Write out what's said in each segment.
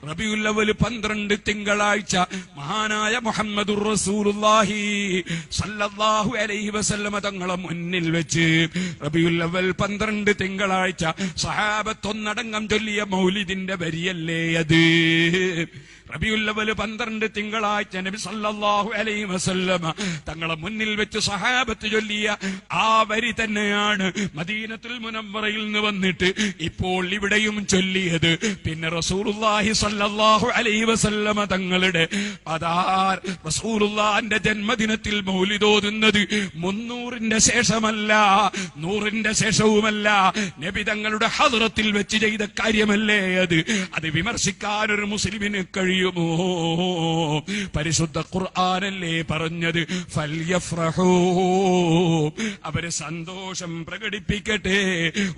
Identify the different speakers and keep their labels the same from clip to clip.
Speaker 1: റബീഉൽ അവ്വൽ 12 തിങ്കളാഴ്ച മഹാനായ മുഹമ്മദുർ റസൂലുള്ളാഹി സല്ലല്ലാഹു അലൈഹി വസല്ലമ തങ്ങളെ മുന്നിൽ വെച്ച് റബീഉൽ അവ്വൽ 12 തിങ്കളാഴ്ച സഹാബത്ത് ഒന്നടങ്കം ചൊല്ലിയ മൗലിദിന്റെ വരിയല്ലേ അത്? റബീഉൽ അവ്വൽ 12 തിങ്കളാഴ്ച നബി സല്ലല്ലാഹു അലൈഹി വസല്ലമ തങ്ങളെ മുന്നിൽ വെച്ച് സഹാബത്ത് ചൊല്ലിയ ആ വരി തന്നെയാണ് മദീനത്തുൽ മുനവ്വറയിൽ നിന്ന് വന്നിട്ട് ഇപ്പോൾ ഇവിടെയും ചൊല്ലിയത്. പിന്നെ റസൂലുള്ളാഹി സല്ലല്ലാഹു അലൈഹി വസല്ലമ തങ്ങളുടെ റസൂലുള്ളാഹിന്റെ ജന്മദിനത്തിൽ മൗലിദ് ഓതുന്നത് 300ന്റെ ശേഷമല്ല, 100ന്റെ ശേഷവുമല്ല, നബി തങ്ങളുടെ ഹദ്റത്തിൽ വെച്ച് ചെയ്ത കാര്യമല്ലേ അത്? അത് വിമർശിക്കാൻ ഒരു മുസ്ലിമിന് കഴിയുമോ? പരിശുദ്ധ ഖുർആനല്ലേ പറഞ്ഞത്, ഫൽയഫ്റഹൂ, അവര് സന്തോഷം പ്രകടിപ്പിക്കട്ടെ.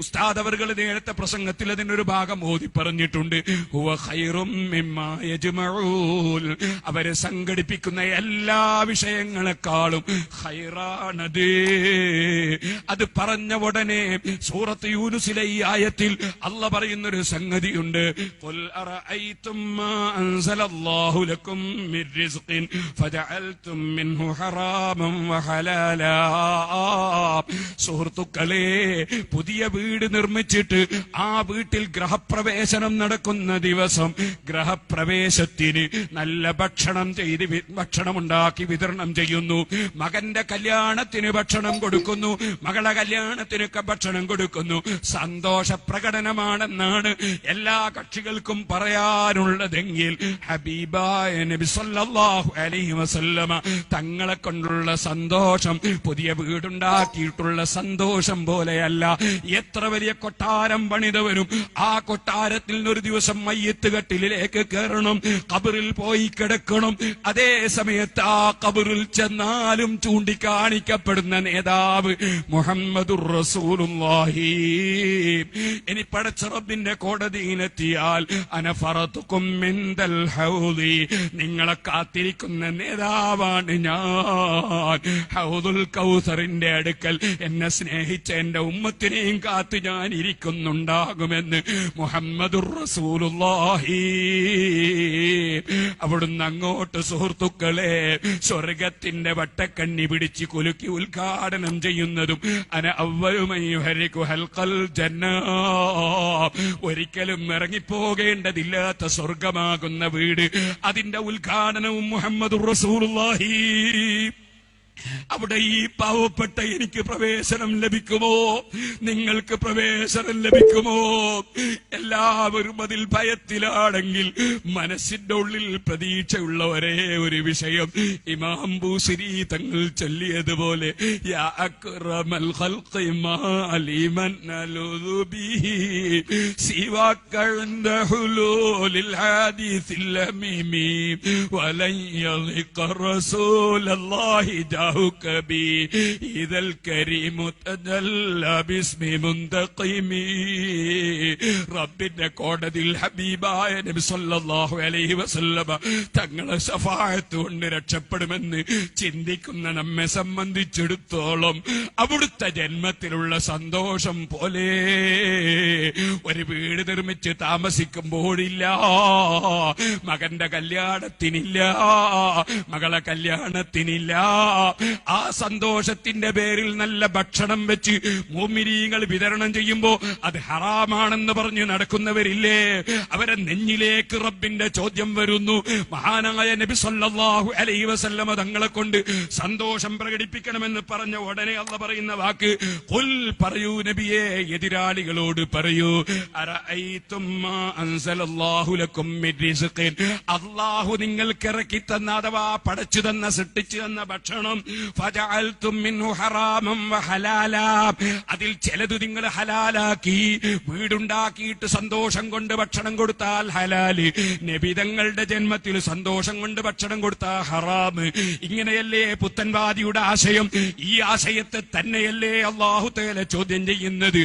Speaker 1: ഉസ്താദ് അവർകൾ നേരത്തെ പ്രസംഗത്തിൽ അതിനൊരു ഭാഗം ഓതി പറഞ്ഞിട്ടുണ്ട്. ഹുവ ഖൈറും മിമ്മാ യജ്മഊൻ, അവര് സംഘടിപ്പിക്കുന്ന എല്ലാ വിഷയങ്ങളെക്കാളും ഖൈറാണത്. അത് പറഞ്ഞ ഉടനെ സൂറത്ത് യൂനുസിലെ ഈ ആയത്തിൽ അല്ലാഹ് പറയുന്നൊരു സംഗതിയുണ്ട്. ഖുൽ അറഅയ്തും മാ അൻസലല്ലാഹു ലക്കും മിർ റിസ്ഖിൻ ഫജഅൽതും മിൻഹു ഹറാമൻ വഹലാലാ. സുഹൃത്തുക്കളെ, പുതിയ വീട് നിർമ്മിച്ചിട്ട് ആ വീട്ടിൽ ഗ്രഹപ്രവേശനം നടക്കുന്ന ദിവസം ഗ്രഹപ്രവേശത്തിന് നല്ല ഭക്ഷണമുണ്ടാക്കി വിതരണം ചെയ്യുന്നു. മകന്റെ കല്യാണത്തിന് ഭക്ഷണം കൊടുക്കുന്നു, മകളെ കല്യാണത്തിനൊക്കെ ഭക്ഷണം കൊടുക്കുന്നു. സന്തോഷ പ്രകടനമാണെന്നാണ് എല്ലാ കക്ഷികൾക്കും പറയാനുള്ളതെങ്കിൽ ഹബീബായ നബി സല്ലല്ലാഹു അലൈഹി വസല്ലമ തങ്ങളെ കൊണ്ടുള്ള സന്തോഷം പുതിയ വീടുണ്ടാക്കിയിട്ടുള്ള സന്തോഷം പോലെയല്ല. എത്ര വലിയ കൊട്ടാരം പണിതവരും ആ കൊട്ടാരത്തിൽ ഒരു ദിവസം മയ്യത്ത് കട്ടിലേക്ക് കയറണം, ഖബറിൽ പോയി കിടക്കണം. അതേ സമയത്ത് ആ ഖബറിൽ ചെന്നാലും ചൂണ്ടിക്കാണിക്കപ്പെടുന്ന നേതാവ് മുഹമ്മദുർ റസൂലുള്ളാഹി. ഇനി പടച്ച റബ്ബിന്റെ കോടതിയിലെത്തിയാൽ അനഫറതുകും മിൻദൽ ഹൗദി, നിങ്ങളെ കാത്തിരിക്കുന്ന നേതാവാണ് ഞാൻ. ഹൗദുൽ കൗസറിന്റെ അടുക്കൽ എന്നെ സ്നേഹിച്ച എന്റെ ഉമ്മത്തിനെയും കാത്ത് ഞാൻ ഇരിക്കുന്നുണ്ടാകുമെന്ന് മുഹമ്മദുർ റസൂലുള്ളാഹി. അവിടുന്ന് അങ്ങോട്ട് സുഹൃത്തുക്കളെ സ്വർഗത്തിന്റെ വട്ടക്കണ്ണി പിടിച്ച് കുലുക്കി ഉദ്ഘാടനം ചെയ്യുന്നതും അന അവ്വലു മൻ യുഹരികു ഹൽഖൽ ജന്ന, ഒരിക്കലും ഇറങ്ങിപ്പോകേണ്ടതില്ലാത്ത സ്വർഗമാകുന്ന വീട്, അതിന്റെ ഉദ്ഘാടനവും മുഹമ്മദുർ റസൂലുള്ളാഹി. അവിടെ ഈ പാവപ്പെട്ട എനിക്ക് പ്രവേശനം ലഭിക്കുമോ? നിങ്ങൾക്ക് പ്രവേശനം ലഭിക്കുമോ? എല്ലാവരും അതിൽ ഭയത്തിലാണെങ്കിൽ മനസ്സിന്റെ ഉള്ളിൽ പ്രതീക്ഷയുള്ള ഒരേ ഒരു വിഷയം ഇമാം ബൂസിരി തങ്ങൾ ചൊല്ലിയതുപോലെ, യാ അക്റമൽ ഖൽഖി മാലിമൻ നലുദു ബിഹി സിവാക ഇൻദ ഹുലൂലിൽ ഹാദിസിൽ അമീമി വലൻ യളിഖ റസൂലല്ലാഹി കബി ഇദൽ കരീമു തജല്ല ബിസ്മി മുന്തഖിമി. റബ്ബിന്റെ കോടതിയിൽ ഹബീബായ നബി സല്ലല്ലാഹു അലൈഹി വസല്ലമ തങ്ങളെ ശഫാഅത്ത് കൊണ്ട് രക്ഷപ്പെടുമെന്ന് ചിന്തിക്കുന്ന നമ്മെ സംബന്ധിച്ചിടത്തോളം അവിടുത്തെ ജന്മത്തിലുള്ള സന്തോഷം പോലെ ഒരു വീട് നിർമ്മിച്ച് താമസിക്കുമ്പോഴില്ല, മകന്റെ കല്യാണത്തിനില്ല, മകളെ കല്യാണത്തിനില്ല. ആ സന്തോഷത്തിന്റെ പേരിൽ നല്ല ഭക്ഷണം വെച്ച് മുഅ്മിനീങ്ങൾ വിതരണം ചെയ്യുമ്പോ അത് ഹറാമാണെന്ന് പറഞ്ഞു നടക്കുന്നവരില്ലേ? അവരെ നെഞ്ഞിലേക്ക് റബ്ബിന്റെ ചോദ്യം വരുന്നു. മഹാനായ നബി സല്ലല്ലാഹു അലൈഹി വസല്ലമ തങ്ങളെ കൊണ്ട് സന്തോഷം പ്രകടിപ്പിക്കണമെന്ന് പറഞ്ഞ ഉടനെ അല്ലാഹ് പറയുന്ന വാക്ക് ഖുൽ, പറയൂ നബിയേ, എതിരാളികളോട് പറയൂ, അറഅയ്തും മാ അൻസലല്ലാഹു ലക്കും മിർ റിസ്ഖിൻ, അല്ലാഹു നിങ്ങൾക്ക് ഇറക്കി തന്ന അഥവാ പടച്ചു തന്ന സൃഷ്ടിച്ചു തന്ന ഭക്ഷണം, ഫജഅൽതും മിൻഹു ഹറാമൻ വഹലാലാ, അതിൽ ചിലത് നിങ്ങൾ ഹലാലാക്കി. വീടുണ്ടാക്കിയിട്ട് സന്തോഷം കൊണ്ട് ഭക്ഷണം കൊടുത്താൽ ഹലാല്, നബിതങ്ങളുടെ ജന്മത്തിൽ സന്തോഷം കൊണ്ട് ഭക്ഷണം കൊടുത്താൽ ഹറാം. ഇങ്ങനെയല്ലേ പുത്തൻവാദിയുടെ ആശയം? ഈ ആശയത്തെ തന്നെയല്ലേ അല്ലാഹു തആല ചോദ്യം ചെയ്യുന്നത്?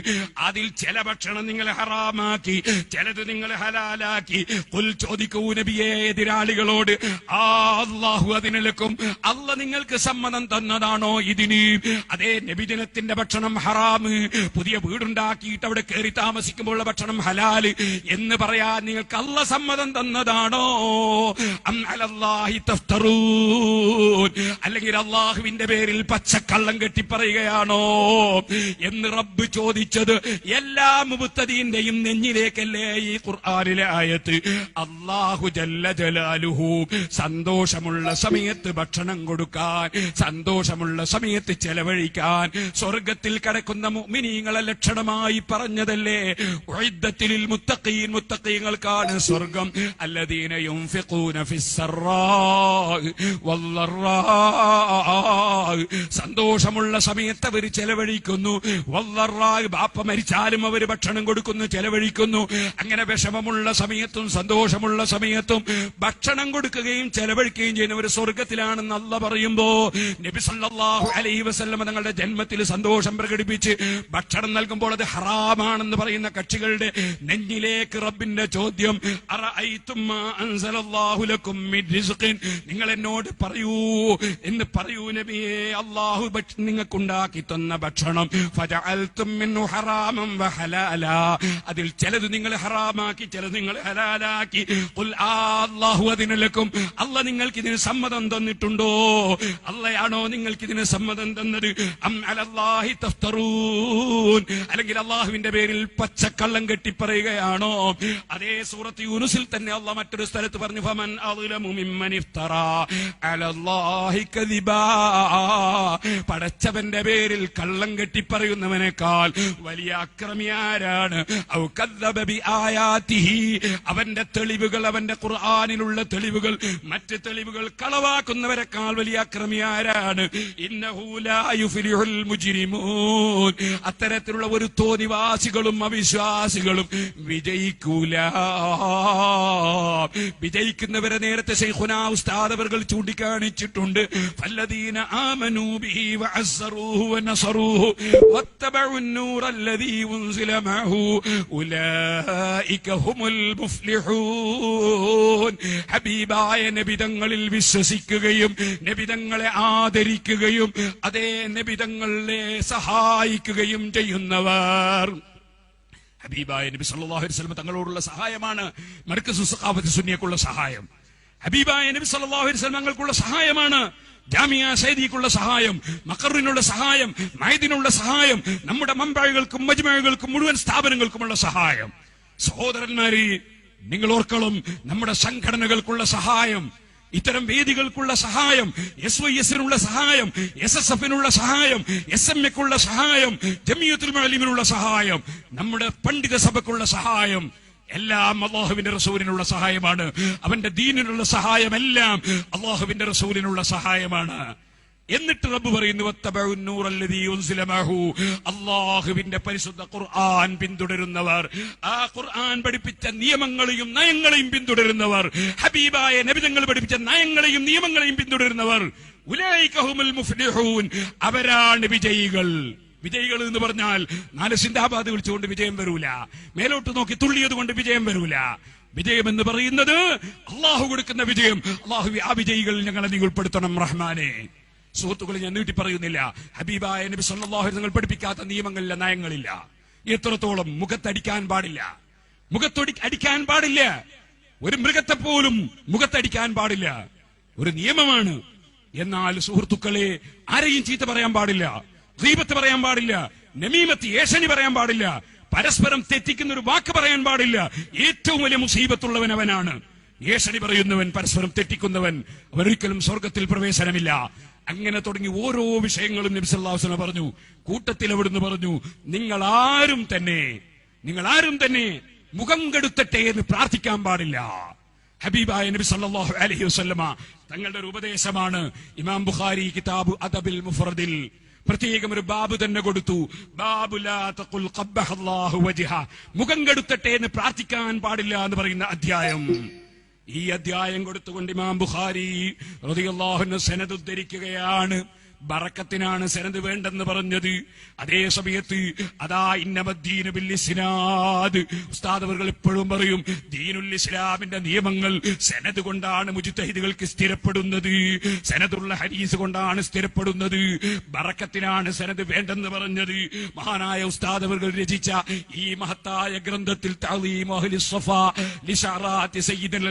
Speaker 1: അതിൽ ചില ഭക്ഷണം നിങ്ങൾ ഹറാമാക്കി, ചിലത് നിങ്ങൾ ഹലാലാക്കി. ഖുൽ, ചോദിക്കൂ നബിയേ എതിരാളികളോട്, ആ അല്ലാഹു അതിനെലക്കും, അല്ലാഹ് നിങ്ങൾക്ക് സമ്മതം സമ്മതം തന്നതാണോ ഇതിന്? അതേ നബിദിനത്തിന്റെ ഭക്ഷണം ഹറാം, പുതിയ വീടുണ്ടാക്കിയിട്ട് അവിടെ കയറി താമസിക്കുമ്പോഴുള്ള ഭക്ഷണം ഹലാല് എന്ന് പറയാൻ നിങ്ങൾക്ക് അല്ലാഹ് സമ്മതം തന്നതാണോ? അം അലല്ലാഹി തഫ്തറൂൻ, അല്ലെങ്കിൽ അള്ളാഹുവിന്റെ പേരിൽ പച്ചക്കള്ളം കെട്ടിപ്പറയുകയാണോ എന്ന് റബ്ബ് ചോദിച്ചത് എല്ലാ മുബ്തദീന്റെയും നെഞ്ഞിലേക്കല്ലേ ഈ ഖുർആനിലെ ആയത്ത്. അല്ലാഹു ജല്ല ജലാലുഹു സന്തോഷമുള്ള സമയത്ത് ഭക്ഷണം കൊടുക്കാൻ, സന്തോഷമുള്ള സമയത്ത് ചെലവഴിക്കാൻ സ്വർഗത്തിൽ കിടക്കുന്ന മുഅ്മിനീങ്ങളെ ലക്ഷണമായി പറഞ്ഞതല്ലേ. ഉഇദ്ദത്തിൽ മുത്തഖീൻ, മുത്തഖീങ്ങൾക്കാണ് സ്വർഗം. അല്ലദീന യുൻഫിഖൂന ഫിസ്സറാഇ വല്ലറാഇ, സന്തോഷമുള്ള സമയത്ത് അവർ ചെലവഴിക്കുന്നു. വല്ലറാഇ, ബാപ്പ മരിച്ചാലും അവർ ഭക്ഷണം കൊടുക്കുന്നു, ചെലവഴിക്കുന്നു. അങ്ങനെ വിഷമമുള്ള സമയത്തും സന്തോഷമുള്ള സമയത്തും ഭക്ഷണം കൊടുക്കുകയും ചെലവഴിക്കുകയും ചെയ്യുന്നവർ സ്വർഗത്തിലാണെന്ന് അല്ലാഹ് പറയുമ്പോ നബി സല്ലല്ലാഹു അലൈഹി വസല്ലം തങ്ങളുടെ ജന്മത്തിൽ സന്തോഷം പ്രകടിപ്പിച്ച് ഭക്ഷണം നൽകുമ്പോൾ അത് ഹറാമാണെന്ന് പറയുന്ന കക്ഷികളുടെ നെഞ്ഞിലേക്ക് റബ്ബിന്റെ ചോദ്യം, അറഅയ്തും മാ അൻസലല്ലാഹു ലക്കും മിൻ റിസ്ഖിൻ, നിങ്ങൾ എന്നോട് പറയൂ എന്ന് പറയൂ നബിയേ, അല്ലാഹു നിങ്ങൾക്കുണ്ടാക്കി തന്ന ഭക്ഷണം ഫജഅൽതും മിൻഹു ഹറാമൻ വഹലാല, അതിൽ ചിലത് നിങ്ങൾ ഹറാമാക്കി, ചിലത് നിങ്ങൾ ഹലാലാക്കി. ഖുൽ അല്ലാഹു അദിന ലക്കും, അല്ലാഹ് നിങ്ങൾക്ക് ഇതിന് സമ്മതം തന്നിട്ടുണ്ടോ? അല്ലാഹയാണോ നിങ്ങൾക്ക് ഇതിന് സമ്മതം തന്നത്? അം അലല്ലാഹി തഫ്തറൂൻ, അല്ലെങ്കിൽ അല്ലാഹുവിന്റെ പേരിൽ പച്ചക്കള്ളം കെട്ടിപ്പറയുകയാണോ? അതേ സൂറത്ത് യൂനുസിൽ തന്നെ അല്ലാഹ് മറ്റൊരു സ്ഥലത്ത് പറഞ്ഞു, ഫമൻ അദ്ലമു മിമ്മൻ ഇഫ്തറാ അലല്ലാഹി കദിബാ, പടച്ചവന്റെ പേരിൽ കള്ളം കെട്ടിപ്പറയുന്നവനേക്കാൾ വലിയ അക്രമി ആരാണ്? ഔ കദ്ദബ ബിആയാതിഹി, അവന്റെ തെളിവുകൾ, അവന്റെ ഖുർആനിലുള്ള തെളിവുകൾ, മറ്റ് തെളിവുകൾ കളവാക്കുന്നവരെക്കാൾ വലിയ അക്രമി ആരാണ്? ഇന്നഹു ലാ യുഫ്ലിഹുൽ മുജ്രിമൂൻ, അത്തരത്തിലുള്ള ഒരു തോന്നിവാസികളും അവിശ്വാസികളും വിജയിക്കൂല. വിജയിക്കുന്നവരെ നേരത്തെ ശൈഖുനാ ഉസ്താദ് അവർകൾ ചൂണ്ടിക്കാണിച്ചിട്ടുണ്ട്. ഫല്ലദീന ആമനൂ ബിഹി വഅസ്സറൂഹു വനസറൂഹു വത്തബഉ النور الذي أنزل معه أولئك هم المفلحون. ഹബീബായ നബിതങ്ങളിൽ വിശ്വസിക്കുകയും നബിതങ്ങളെ ആദരിക്കുകയും അതേ നബിതങ്ങളെ സഹായിക്കുകയും ചെയ്യുന്നവർ. ഹബീബായ നബി സല്ലല്ലാഹു അലൈഹി വസല്ലം തങ്ങളോടുള്ള സഹായമാണ് മർകസുസ് സഖാഫത്ത് സുന്നിയക്കുള്ള സഹായം. ഹബീബായ നബി സല്ലല്ലാഹു അലൈഹി വസല്ലം തങ്ങൾക്കുള്ള സഹായമാണ് ജാമിയ സൈദിക്കുള്ള സഹായം, മഖറിനുള്ള സഹായം, മൈദിനുള്ള സഹായം, നമ്മുടെ മംബഅകൾക്കും മജ്മഅകൾക്കും മുഴുവൻ സ്ഥാപനങ്ങൾക്കുമുള്ള സഹായം. സഹോദരന്മാരെ, നിങ്ങൾ ഓർക്കണം, നമ്മുടെ സംഘടനകൾക്കുള്ള സഹായം, ഇത്തരം വേദികൾക്കുള്ള സഹായം, SYS-നുള്ള സഹായം, SSF-നുള്ള സഹായം, SMA-ക്കുള്ള സഹായം, ജമിയത്തുൽ മുഅല്ലിമിനുള്ള സഹായം, നമ്മുടെ പണ്ഡിത സഭയ്ക്കുള്ള സഹായം, എല്ലാം അല്ലാഹുവിന്റെ റസൂലിനുള്ള സഹായമാണ്. അവന്റെ ദീനിനുള്ള സഹായമെല്ലാം അല്ലാഹുവിന്റെ റസൂലിനുള്ള സഹായമാണ്. എന്നിട്ട് റബ്ബ് പറയുന്നു, വത്തബഉൻ നൂറല്ലദീ ഉൻസില മഅഹു, അല്ലാഹുവിന്റെ പരിശുദ്ധ ഖുർആൻ പിന്തുടരുന്നവർ, ആ ഖുർആൻ പഠിപ്പിച്ച നിയമങ്ങളെയും നയങ്ങളെയും പിന്തുടരുന്നവർ, ഹബീബായ നബി തങ്ങൾ പഠിപ്പിച്ച നയങ്ങളെയും നിയമങ്ങളെയും പിന്തുടരുന്നവർ, ഉലൈക ഹുമുൽ മുഫ്ലിഹൂൻ, അവരാണ് വിജയികൾ. വിജയികൾ എന്ന് പറഞ്ഞാൽ 4 സിന്ദാബാദ് വിളിച്ചുകൊണ്ട് വിജയം വരൂല, മേലോട്ട് നോക്കി തുള്ളിയത് കൊണ്ട് വിജയം വരൂല. വിജയം എന്ന് പറയുന്നത് അള്ളാഹു കൊടുക്കുന്ന വിജയം. അള്ളാഹു ആ വിജയികൾ ഞങ്ങളെ നീ ഉൾപ്പെടുത്തണം റഹ്മാനെ. സുഹൃത്തുക്കളെ, ഞാൻ നീട്ടി പറയുന്നില്ല. ഹബീബായ നബി സല്ലല്ലാഹു അലൈഹി വസല്ലം പഠിപ്പിക്കാത്ത നിയമങ്ങളില്ല, നയങ്ങളില്ല. എത്രത്തോളം മുഖത്തടിക്കാൻ പാടില്ല, അടിക്കാൻ പാടില്ല, ഒരു മൃഗത്തെ പോലും മുഖത്തടിക്കാൻ പാടില്ല, ഒരു നിയമമാണ്. എന്നാൽ സുഹൃത്തുക്കളെ, ആരെയും ചീത്ത പറയാൻ പാടില്ല, ഗീബത്ത് പറയാൻ പാടില്ല, നമീമത്ത് ഏഷണി പറയാൻ പാടില്ല, പരസ്പരം തെറ്റിക്കുന്ന ഒരു വാക്ക് പറയാൻ പാടില്ല. ഏറ്റവും വലിയ മുസീബത്തുള്ളവൻ അവനാണ്. ഏഷണി പറയുന്നവൻ, പരസ്പരം തെറ്റിക്കുന്നവൻ, അവരൊരിക്കലും സ്വർഗത്തിൽ പ്രവേശനമില്ല. അങ്ങനെ തുടങ്ങി ഓരോ വിഷയങ്ങളും നബി സല്ലല്ലാഹു അലൈഹി വസല്ലം പറഞ്ഞു. കൂട്ടത്തിൽ അവിടുന്ന് പറഞ്ഞു, നിങ്ങൾ ആരും തന്നെ മുഖം കെടുത്തട്ടെ എന്ന് പ്രാർത്ഥിക്കാൻ പാടില്ല. ഹബീബായ നബി സല്ലല്ലാഹു അലൈഹി വസല്ലമ തങ്ങളുടെ ഒരു ഉപദേശമാണ്. ഇമാം ബുഖാരി കിതാബ് അദബിൽ മുഫ്രദിൽ പ്രത്യേകം ഒരു ബാബ് തന്നെ കൊടുത്തു. ബാബു ലാ തഖുൽ ഖബ്ബഹല്ലാഹു വജ്ഹ, മുഖം കെടുത്തട്ടെ എന്ന് പ്രാർത്ഥിക്കാൻ പാടില്ല എന്ന് പറയുന്ന അധ്യായം. ഈ അധ്യായം കൊടുത്തുകൊണ്ട് ഇമാം ബുഖാരി റളിയല്ലാഹു അൻഹു സനദ് ഉദ്ധരിക്കുകയാണ്. ബറക്കത്തിനാണ് സനദ് വേണ്ടെന്ന് പറഞ്ഞത്. അതേ സമയത്ത് അതാ ഇന്നമദ്ദീനു ബിൽ ഇസ്നാദ്, ഉസ്താദ് അവർ എപ്പോഴും പറയും ദീനുൽ ഇസ്ലാമിന്റെ നിയമങ്ങൾ സനദ് കൊണ്ടാണ് മുജ്തഹിദുകൾക്ക് സ്ഥിരപ്പെടുന്നത്, സനദുള്ള ഹദീസ് കൊണ്ടാണ് സ്ഥിരപ്പെടുന്നത്. ബറക്കത്തിനാണ് സനദ് വേണ്ടെന്ന് പറഞ്ഞത്. മഹാനായ ഉസ്താദ് അവർ രചിച്ച ഈ മഹത്തായ ഗ്രന്ഥത്തിൽ തഅ്ലീമു അഹ്ലി സ്വഫ ലിശഅറാത്തി സയ്യിദുൽ